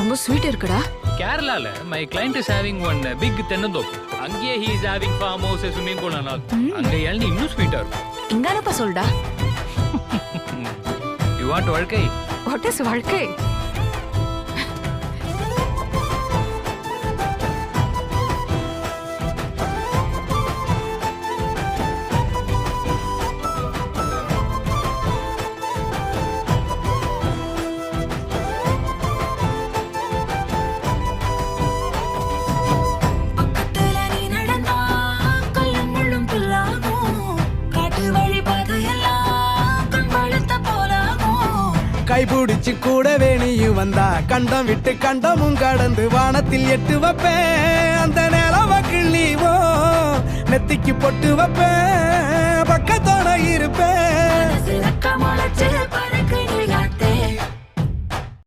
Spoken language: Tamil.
ரொம்ப ஸ்வீட் இருக்குடா. கேரளால my client is having one big தென்னந்தோப்பு. அங்கேயே he is having farm house, swimming pool and all. அங்க இளநீ இன்னும் ஸ்வீட்டா இருக்கும். இங்கானப்பா சொல்டா. யூ வாண்ட் வாழ்க்கை? வாட் இஸ் வாழ்க்கை? கைபிடிச்சு கூடவே நீயும் வந்தா கண்டம் விட்டு கண்டமும் கடந்து வானத்தில் எட்டு வைப்பேன். அந்த நிலவ கிள்ளிவோ நெத்திக்கு பொட்டு வைப்பேன். பக்கத்தோட இருப்பேன்.